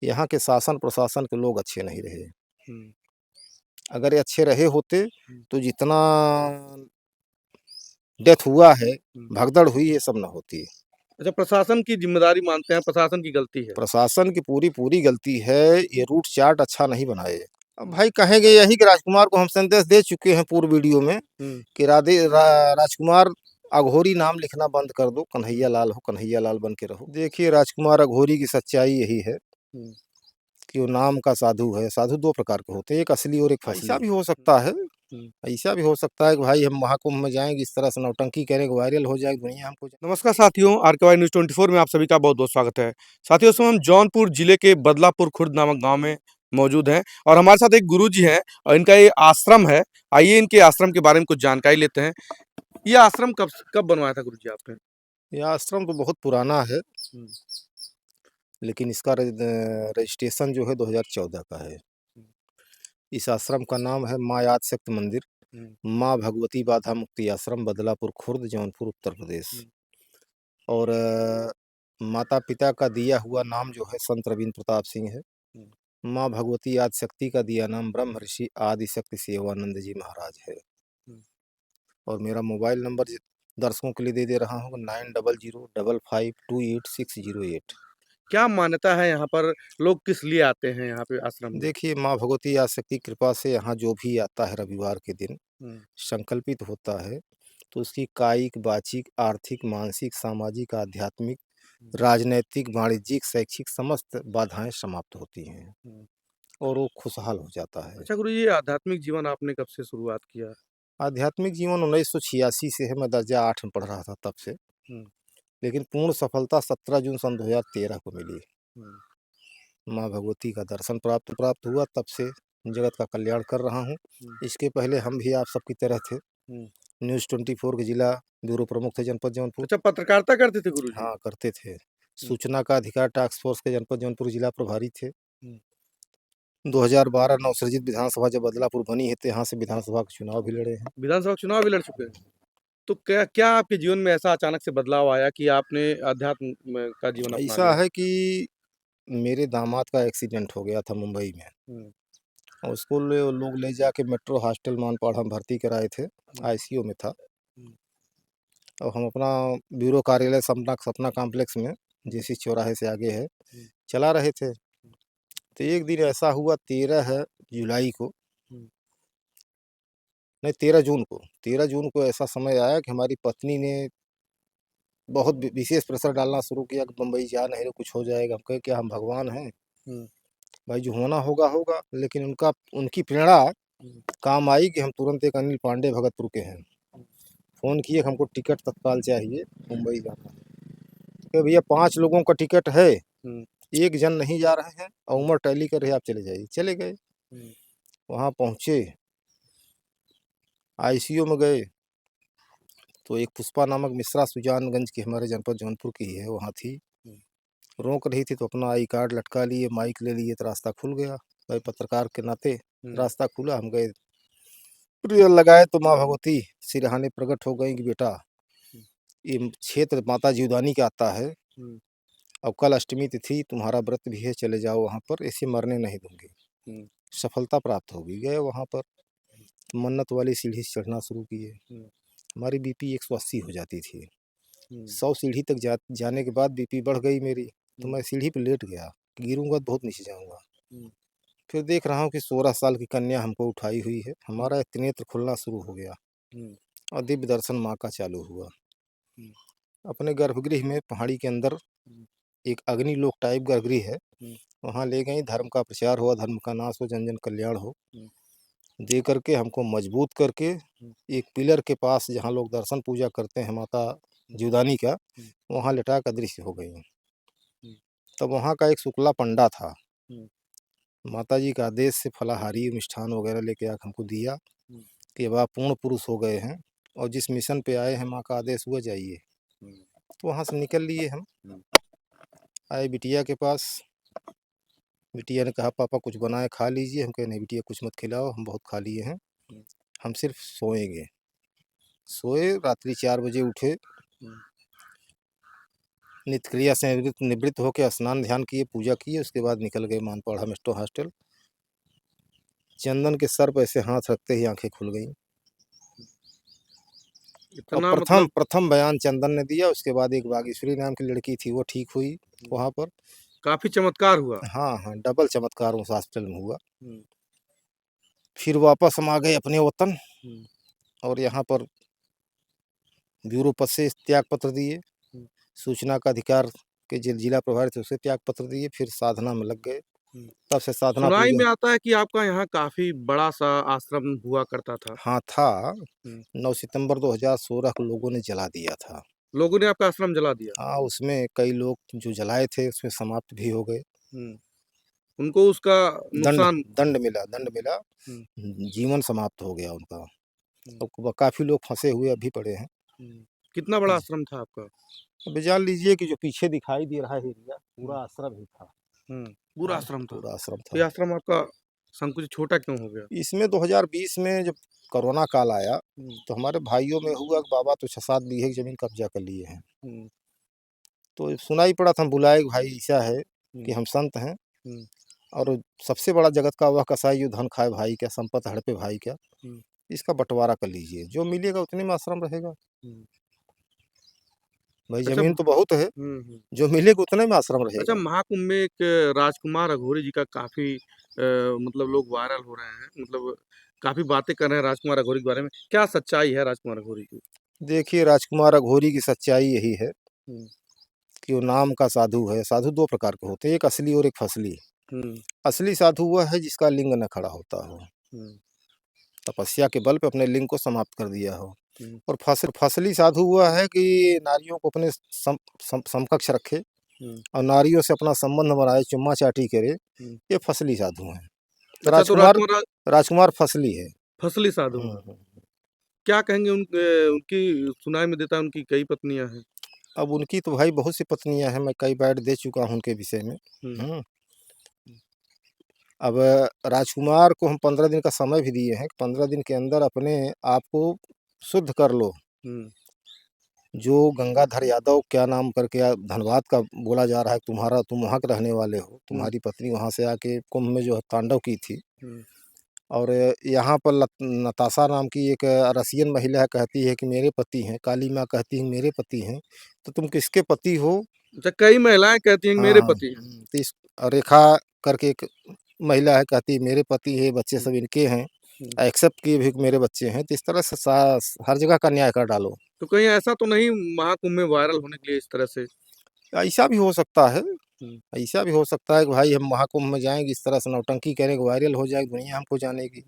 यहाँ के शासन प्रशासन के लोग अच्छे नहीं रहे। हुँ, अगर ये अच्छे रहे होते हुँ, तो जितना डेथ हुआ है, हुँ। भगदड़ हुई है, सब ना होती। अच्छा, प्रशासन की ज़िम्मेदारी मानते हैं, प्रशासन की गलती है। प्रशासन की पूरी गलती है, ये रूट चार्ट अच्छा नहीं बनाए। अब हुँ, भाई कहेंगे यही कि राजकुमार को हम संदेश दे चुके हैं पूर्व वीडियो में हुँ, कि राजकुमार अघोरी नाम लिखना बंद कर दो, कन्हैया लाल हो, कन्हैया लाल बन के रहो। देखिए राजकुमार अघोरी की सच्चाई यही है हुँ, कि वो नाम का साधु है। साधु 2 प्रकार के होते हैं, एक असली और एक फसली। ऐसा भी हो हुँ, सकता है, हुँ। ऐसा भी हो सकता है कि भाई हम महाकुंभ में जाएँगे, इस तरह से नौटंकी करेंगे, वायरल हो जाएगी दुनिया हमको। नमस्कार साथियों, आरकेवाई न्यूज़ 24 में आप सभी का बहुत-बहुत स्वागत है। साथियों, इस समय हम जौनपुर जिले के बदलापुर खुर्द नामक गाँव में मौजूद हैं और हमारे साथ एक गुरुजी हैं और इनका ये आश्रम है। आइए इनके आश्रम के बारे में कुछ जानकारी लेते हैं। ये आश्रम कब बनवाया था गुरुजी आपने? ये आश्रम तो बहुत पुराना है, हुँ, लेकिन इसका रजिस्ट्रेशन जो है 2014 का है। हुँ, इस आश्रम का नाम है माँ यादशक्ति मंदिर, हुँ, माँ भगवती बाधा मुक्ति आश्रम, बदलापुर खुर्द, जौनपुर, उत्तर प्रदेश। हुँ, और माता-पिता का दिया हुआ नाम जो है संत रविंद्र प्रताप सिंह है। हुँ, माँ भगवती आदिशक्ति का दिया नाम ब्रह्म ऋषि आदिशक्ति सेवानंद जी महाराज है। हुँ। और मेरा मोबाइल नंबर दर्शकों के लिए दे रहा हूँ 9005528608। क्या मान्यता है यहाँ पर, लोग किस लिए आते हैं यहाँ पे आश्रम में? देखिए माँ भगवती आदिशक्ति की कृपा से यहाँ जो भी आता है रविवार के दिन हुँ, संकल्पित होता है, तो उसकी कायिक, वाचिक, आर्थिक, मानसिक, सामाजिक, आध्यात्मिक, हुँ, राजनैतिक, वाणिज्यिक, शैक्षिक समस्त बाधाएँ समाप्त होती हैं हुँ। और वो खुशहाल हो जाता है। अच्छा गुरुजी, ये आध्यात्मिक जीवन आपने कब से शुरुआत किया? आध्यात्मिक जीवन 1986 से है, मैं दर्जा 8 में पढ़ रहा था तब से, हुँ, लेकिन पूर्ण सफलता 17 जून सन 2013 को मिली। हुँ, माँ भगवती का दर्शन प्राप्त हुआ, तब से जगत का कल्याण कर रहा हूँ। हुँ, इसके पहले हम भी आप सबकी तरह थे, हुँ। न्यूज़ 24 के जिला ब्यूरो प्रमुख थे जनपद जौनपुर। अच्छा, पत्रकारिता करते थे गुरुजी? हाँ, करते थे। हुँ, सूचना का अधिकार टास्क फ़ोर्स के जनपद जौनपुर जिला प्रभारी थे। हुँ। 2012 नवसृजित विधानसभा जब बदलापुर बनी है, तो यहाँ से विधानसभा का चुनाव भी लड़े हैं। विधानसभा चुनाव भी लड़ चुके हैं। तो क्या क्या आपके जीवन में ऐसा अचानक से बदलाव आया कि आपने अध्यात्म में का जीवन अपना ऐसा लिया? है कि मेरे दामाद का एक्सीडेंट हो गया था मुंबई में, हुँ, और उसको लोग ले जाके मेट्रो हॉस्टल मानपाड़ा में भर्ती कराए थे, हुँ, आईसीयू में था। हुँ, और हम अपना ब्यूरो कार्यालय सपना सपना कॉम्प्लेक्स में, हुँ, जेसी चौराहे से आगे है, हुँ, चला रहे थे। तो एक दिन ऐसा हुआ 13 जुलाई को, हुँ, नहीं 13 जून को ऐसा समय आया कि हमारी पत्नी ने बहुत विशेष प्रेशर डालना शुरू किया कि बम्बई जा नहीं रहे, कुछ हो जाएगा। हम कहे क्या हम भगवान हैं, हुँ, भाई जो होना होगा होगा। लेकिन उनकी प्रेरणा हुँ, काम आई कि हम तुरंत एक अनिल पांडे भगतपुर के हैं, फ़ोन किए कि हमको टिकट तत्काल चाहिए, मुंबई जाना है। कि भैया 5 लोगों का टिकट है, हुँ, एक जन नहीं जा रहे हैं और हुँ, उम्र टैली कर रही है, आप चले जाइए। चले गए, हुँ, वहाँ पहुँचे, आईसीयू में गए, तो एक पुष्पा नामक मिश्रा सुजानगंज की, हमारे जनपद जौनपुर की ही है, वहाँ थी। हुँ, रोक रही थी तो अपना आई कार्ड लटका लिए, माइक ले लिए, तो रास्ता खुल गया। भाई पत्रकार के नाते हुँ, रास्ता खुला, हम गए, रियल लगाए तो माँ भगवती सिरहाने प्रकट हो गई कि बेटा हुँ, ये क्षेत्र माता जीवदानी का आता है, हुँ, अब कल अष्टमी तिथि, तुम्हारा व्रत भी है, चले जाओ वहाँ पर, ऐसे मरने नहीं दूंगी। हुँ, सफलता प्राप्त होगी। गए वहाँ पर, मन्नत वाली सीढ़ी से चढ़ना शुरू किए। हुँ, हमारी बीपी 180 हो जाती थी। हुँ, 100 सीढ़ी तक जाने के बाद बीपी बढ़ गई मेरी, तो हुँ, मैं सीढ़ी पे लेट गया, गिरूंगा तो बहुत नीचे जाऊंगा। हुँ, फिर देख रहा हूँ कि 16 साल की कन्या हमको उठाई हुई है, हुँ, हमारा नेत्र खुलना शुरू हो गया हुँ, और दिव्य दर्शन माँ का चालू हुआ। हुँ, अपने गर्भगृह में पहाड़ी के अंदर हुँ, एक अग्निलोक टाइप गर्भगृह है, हुँ, वहाँ ले गई, धर्म का प्रचार हुआ, धर्म का नाश हो, जन जन कल्याण हो। हुँ, दे करके हमको मजबूत करके हुँ, एक पिलर के पास जहाँ लोग दर्शन पूजा करते हैं माता हुँ, जीवदानी का, हुँ, वहाँ लिटा कर अदृश्य हो गई। हुँ, तब वहाँ का एक शुक्ला पंडा था, हुँ, माता जी का आदेश से फलाहारी मिष्ठान वगैरह लेके आकर हमको दिया हुँ, कि अब आप पूर्ण पुरुष हो गए हैं और जिस मिशन पे आए हैं माँ का आदेश हुआ, जाइए। हुँ, तो वहाँ से निकल लिए हम, हुँ, आए बिटिया के पास। बिटिया ने कहा पापा कुछ बनाए खा लीजिए। हम कहे नहीं बिटिया कुछ मत खिलाओ, हम बहुत खा लिए हैं, हुँ, हम सिर्फ सोएंगे। सोए, रात्रि 4 बजे उठे, हुँ, नित्य क्रिया से निवृत्त निवृत्त होकर स्नान ध्यान किए, पूजा किए, उसके बाद निकल गए मानपाड़ा मेस्टो हॉस्टल। चंदन के सर पे ऐसे हाथ रखते ही आंखें खुल गई। और इतना प्रथम मतलब प्रथम बयान चंदन ने दिया, उसके बाद एक बागेश्वरी नाम की लड़की थी, वो ठीक हुई वहाँ पर। काफ़ी चमत्कार हुआ। हाँ, हाँ, डबल चमत्कार उस हॉस्पिटल में हुआ। हुँ, फिर वापस हम आ गए अपने वतन हुँ, और यहाँ पर ब्यूरो पद से त्याग पत्र दिए। हुँ, सूचना का अधिकार के जिला प्रभारी थे, उसे त्याग पत्र दिए, फिर साधना में लग गए। हुँ। तब से साधना सुनाई पूजन। में आता है कि आपका यहाँ काफ़ी बड़ा-सा आश्रम हुआ करता था। हाँ, था। हुँ, 9 सितंबर 2016 को लोगों ने जला दिया था। लोगों ने आपका आश्रम जला दिया। हाँ, उसमें कई लोग जो जलाए थे उसमें समाप्त भी हो गए। हुँ, उनको उसका दंड नुकसान दंड मिला। हुँ, जीवन समाप्त हो गया उनका। हुँ, अब काफ़ी लोग फँसे हुए अभी पड़े हैं। हुँ। कितना बड़ा जी। आश्रम था आपका? अब जान लीजिए कि जो पीछे दिखाई दे रहा है एरिया, हुँ, पूरा आश्रम ही था। हुँ, पूरा हाँ, आश्रम था। पूरा आश्रम तो ये था। आश्रम आपका संकुचित छोटा क्यों हो गया? इसमें 2020 में जब कोरोना काल आया, हुँ, तो हमारे भाइयों में हुआ कि बाबा तो 6-7 बीघे की ज़मीन कब्ज़ा कर लिए हैं। हुँ, तो सुनाई पड़ा था, हम बुलाए कि भाई ऐसा है हुँ, कि हम संत हैं हुँ, और सबसे बड़ा जगत का वह कसाई जो धन खाए भाई क्या, संपत्ति हड़पे भाई क्या, हुँ, इसका बँटवारा कर लीजिए। जो मिलेगा उतने में आश्रम रहेगा। हुँ। भाई अच्छा ज़मीन तो बहुत है, हुँ, हुँ। जो मिलेगा उतने में आश्रम अच्छा रहेगा। महाकुंभ में एक राजकुमार अघोरी जी का काफ़ी मतलब लोग वायरल हो रहे हैं। मतलब काफ़ी बातें कर रहे हैं राजकुमार अघोरी के बारे में। क्या सच्चाई है राजकुमार अघोरी की? देखिए, राजकुमार अघोरी की सच्चाई यही है हुँ, कि वो नाम का साधु है। साधु 2 प्रकार के होते हैं, एक असली और एक फसली। हुँ, असली साधु वह है जिसका लिंग न खड़ा होता हो, हुँ, तपस्या के बल पे अपने लिंग को समाप्त कर दिया हो। हुँ, और फसली साधु वह है कि नारियों को अपने समकक्ष रखे हुँ, और नारियों से अपना संबंध बनाए, चुम्मा-चाटी करे, हुँ। ये फसली साधु हैं। तो अच्छा तो राजकुमार राजकुमार राजकुमार फसली है। फसली साधु हुँ, हैं। हुँ। क्या कहेंगे उनकी सुनाई में देता है उनकी कई पत्नियाँ हैं। अब उनकी तो भाई बहुत सी पत्नियाँ हैं, मैं कई बार दे चुका हूँ उनके विषय में। हुँ, हुँ। अब राजकुमार को हम 15 दिन का समय भी दिए हैं कि 15 दिन के अंदर अपने आप को शुद्ध कर लो। हुँ, जो गंगाधर यादव क्या नाम करके धनबाद का बोला जा रहा है, तुम्हारा तुम वहाँ के रहने वाले हो, हुँ, तुम्हारी पत्नी वहाँ से आके कुंभ में जो है तांडव की थी। हुँ। और यहाँ पर नताशा नाम की एक रसियन महिला है, कहती है कि मेरे पति हैं, काली माँ कहती है मेरे पति हैं, तो तुम किसके पति हो? अच्छा कई महिलाएँ कहती हैं कि मेरे हाँ, पति हैं। तो इस रेखा करके एक महिला है, कहती है मेरे पति है, बच्चे हुँ, सब इनके हैं, हुँ। एक्सेप्ट किए भी कि मेरे बच्चे हैं, तो इस तरह से हर जगह का न्याय कर डालो। तो कहीं ऐसा तो नहीं महाकुंभ में वायरल होने के लिए इस तरह से? ऐसा भी हो सकता है। हुँ। ऐसा भी हो सकता है कि भाई हम महाकुंभ में जाएँगे, इस तरह से नौटंकी करेंगे, वायरल हो जाएगी, दुनिया हमको जानेगी।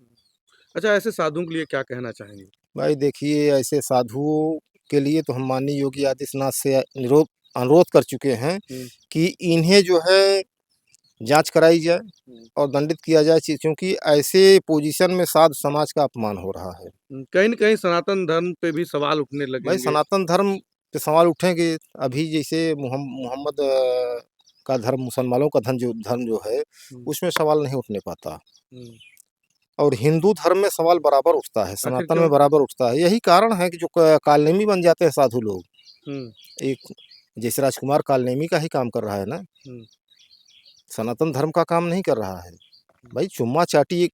अच्छा ऐसे साधुओं के लिए क्या कहना चाहेंगे? भाई देखिए, ऐसे साधुओं के लिए तो हम माननीय योगी आदित्यनाथ से अनुरोध कर चुके हैं हुँ, कि इन्हें जो है जाँच कराई जाए हुँ, और दंडित किया जाए, क्योंकि ऐसे पोजीशन में साधु समाज का अपमान हो रहा है। हुँ। कहीं न कहीं सनातन धर्म पे भी सवाल उठने भाई लगेंगे। सनातन धर्म पे सवाल उठेंगे, अभी जैसे मोहम्मद का धर्म, मुसलमानों का धर्म जो है, हुँ, उसमें सवाल नहीं उठने पाता। हुँ। और हिंदू धर्म में सवाल बराबर उठता है, आखिर सनातन में क्यों? बराबर उठता है। यही कारण है कि जो कालनेमी बन जाते हैं साधु लोग। हुँ, एक जैसे राजकुमार कालनेमी का ही काम कर रहा है ना, हुँ, सनातन धर्म का काम नहीं कर रहा है। भाई चुम्मा-चाटी एक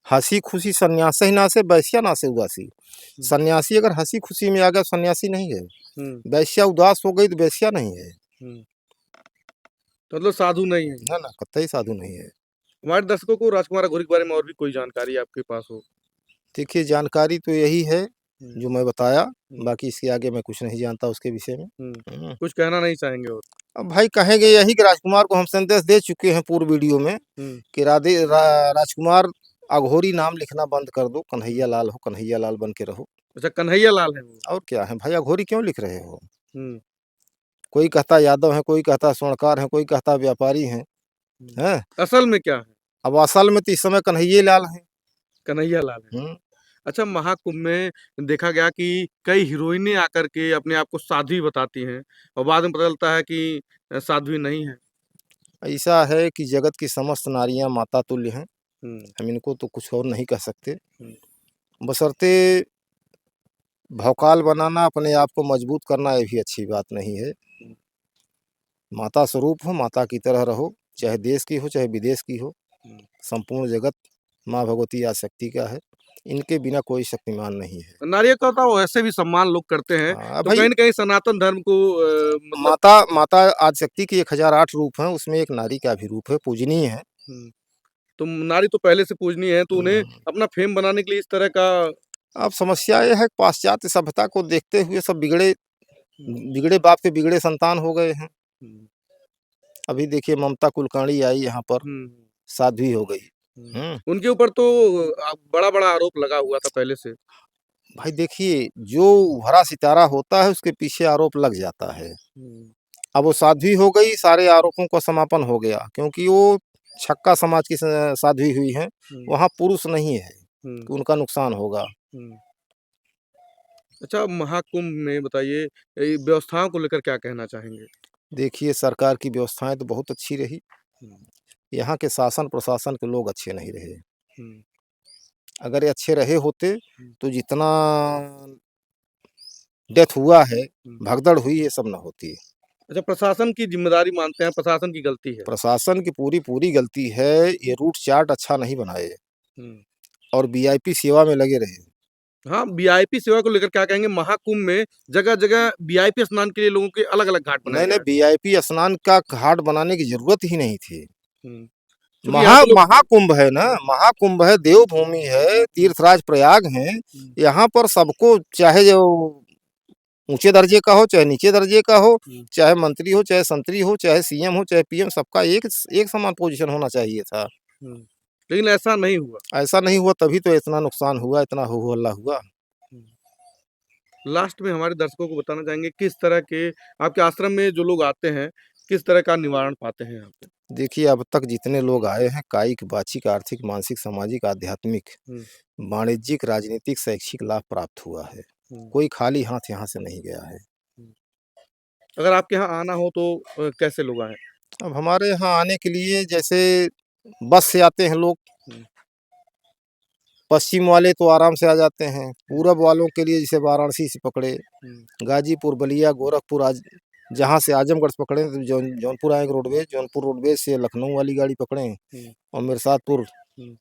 हँसी-खुशी सन्यासी ना से वैश्या ना से उदासी। हुँ, सन्यासी अगर हँसी-खुशी में आ गया, सन्यासी नहीं है। हुँ, वैश्या उदास हो गई तो वैश्या नहीं है। हुँ। तो मतलब साधु नहीं है ये। ना, ना, कतई साधु नहीं है। हमारे दर्शकों को राजकुमार अघोरी के बारे में और भी कोई जानकारी आपके पास हो? देखिए, जानकारी तो यही है हुँ, जो मैं बताया, हुँ, बाकी इसके आगे मैं कुछ नहीं जानता उसके विषय में। हुँ। हुँ। कुछ कहना नहीं चाहेंगे और? अब भाई कहेंगे यही कि राजकुमार को हम संदेश दे चुके हैं पूर्व वीडियो में हुँ, कि राजकुमार अघोरी नाम लिखना बंद कर दो, कन्हैया लाल हो, कन्हैया लाल बन के रहो। अच्छा कन्हैया लाल हैं वो? और क्या है भाई, अघोरी क्यों लिख रहे हो? हुँ, कोई कहता यादव है, कोई कहता स्वर्णकार है, कोई कहता व्यापारी हुँ। हैं? असल में क्या है? अब असल में तो इस समय कन्हैया लाल हैं। कन्हैया लाल हैं। हुँ। अच्छा महाकुंभ में देखा गया कि कई हीरोइनें आकर के अपने आप को साध्वी बताती हैं और बाद में पता चलता है कि साध्वी नहीं है। ऐसा है कि जगत की समस्त नारियाँ माता तुल्य हैं। हुँ, हम इनको तो कुछ और नहीं कह सकते। हुँ, बशर्ते भौकाल बनाना, अपने आप को मजबूत करना, ये भी अच्छी बात नहीं है। हुँ। माता स्वरूप हो, माता की तरह रहो, चाहे देश की हो, चाहे विदेश की हो। हुँ। संपूर्ण जगत माँ भगवती आदिशक्ति का है। इनके बिना कोई शक्तिमान नहीं है। नारियल का तो वैसे भी सम्मान लोग करते हैं, हाँ, तो भई कहीं न कहीं सनातन धर्म को मतलब माता माता आदिशक्ति के 1008 रूप हैं, उसमें एक नारी का भी रूप है, पूजनीय है। हुँ, तो नारी तो पहले से पूजनीय है, तो उन्हें हुँ। अपना फ़ेम बनाने के लिए इस तरह का अब समस्या ये है कि पाश्चात्य सभ्यता को देखते हुए सब हुँ, बिगड़े बाप के बिगड़े संतान हो गए हैं। हुँ, अभी देखिए ममता कुलकर्णी आई यहाँ पर, हुँ, साध्वी हो गई। हुँ। हुँ। उनके ऊपर तो बड़ा-बड़ा आरोप लगा हुआ था पहले से। भाई देखिए, जो उभरा सितारा होता है उसके पीछे आरोप लग जाता है। हुँ, अब वो साध्वी हो गई, सारे आरोपों का समापन हो गया क्योंकि वो छक्का समाज की साध्वी हुई हैं, हुँ, वहाँ पुरुष नहीं है हुँ, कि उनका नुकसान होगा। हुँ। अच्छा महाकुंभ में बताइए व्यवस्थाओं को लेकर क्या कहना चाहेंगे? देखिए सरकार की व्यवस्थाएँ तो बहुत अच्छी रही, हुँ, यहाँ के शासन प्रशासन के लोग अच्छे नहीं रहे। हुँ, अगर ये अच्छे रहे होते, हुँ, तो जितना डेथ हुआ है, हुँ। भगदड़ हुई, ये सब ना होती। अच्छा प्रशासन की ज़िम्मेदारी मानते हैं, प्रशासन की गलती है। प्रशासन की पूरी गलती है, ये रूट चार्ट अच्छा नहीं बनाए हुँ। और वीआईपी सेवा में लगे रहे। हाँ, वीआईपी सेवा को लेकर क्या कहेंगे? महाकुंभ में जगह-जगह वीआईपी स्नान के लिए लोगों के अलग-अलग घाट बनाए नहीं, गए नहीं हैं। वीआईपी स्नान का घाट बनाने की ज़रूरत ही नहीं थी। हुँ, चूँकि यहाँ पे लोग महाकुंभ है ना, महाकुंभ है, देवभूमि है, हुँ, तीर्थराज प्रयाग है। हुँ, यहाँ पर सबको चाहे जो ऊँचे दर्जे का हो, चाहे नीचे दर्जे का हो, हुँ, चाहे मंत्री हो, चाहे संतरी हो, चाहे सीएम हो, चाहे पीएम, सबका एक समान पोज़ीशन होना चाहिए था। हुँ। लेकिन ऐसा नहीं हुआ। ऐसा नहीं हुआ तभी तो इतना नुकसान हुआ, इतना हो हल्ला हुआ। हुँ। लास्ट में हमारे दर्शकों को बताना चाहेंगे किस तरह के आपके आश्रम में जो लोग आते हैं, किस तरह का निवारण पाते हैं यहाँ पे? देखिए अब तक जितने लोग आए हैं कायिक, वाचिक, आर्थिक, मानसिक, सामाजिक, आध्यात्मिक, हुँ, वाणिज्यिक, राजनीतिक, शैक्षिक लाभ प्राप्त हुआ है। हुँ, कोई खाली हाथ यहाँ से नहीं गया है। हुँ। अगर आपके यहाँ आना हो तो कैसे लोग आएँ? अब हमारे यहाँ आने के लिए जैसे बस से आते हैं लोग, हुँ, पश्चिम वाले तो आराम से आ जाते हैं, पूरब वालों के लिए जैसे वाराणसी से पकड़े, हुँ, गाजीपुर, बलिया, गोरखपुर आज जहाँ से आजमगढ़ से पकड़े तो जौनपुर आएँगे रोडवेज़, जौनपुर रोडवेज़ से लखनऊ वाली गाड़ी पकड़ें हुँ, और मिर्ज़ापुर हुँ,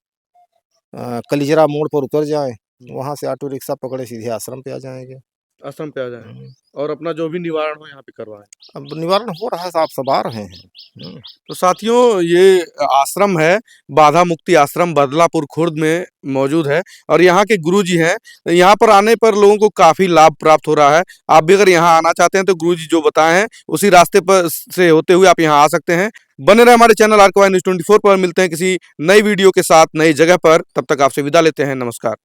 कलिजरा मोड़ पर उतर जाएँ, हुँ। वहाँ से ऑटो रिक्शा पकड़े सीधे आश्रम पे आ जाएँगे। आश्रम पे आ जाएँ हुँ, और अपना जो भी निवारण हो यहाँ पे करवाएँ। अब निवारण हो रहा है, साहब सब आ रहे हैं। हुँ, तो साथियों ये आश्रम है, बाधा मुक्ति आश्रम बदलापुर खुर्द में मौजूद है और यहाँ के गुरुजी हैं। यहाँ पर आने पर लोगों को काफ़ी लाभ प्राप्त हो रहा है। आप भी अगर यहाँ आना चाहते हैं तो गुरुजी जो बताए हैं उसी रास्ते पर से होते हुए आप यहाँ आ सकते हैं। बने रहे हमारे चैनल आर के वाई न्यूज़ 24 पर। मिलते हैं किसी नई वीडियो के साथ नई जगह पर। तब तक आपसे विदा लेते हैं। नमस्कार।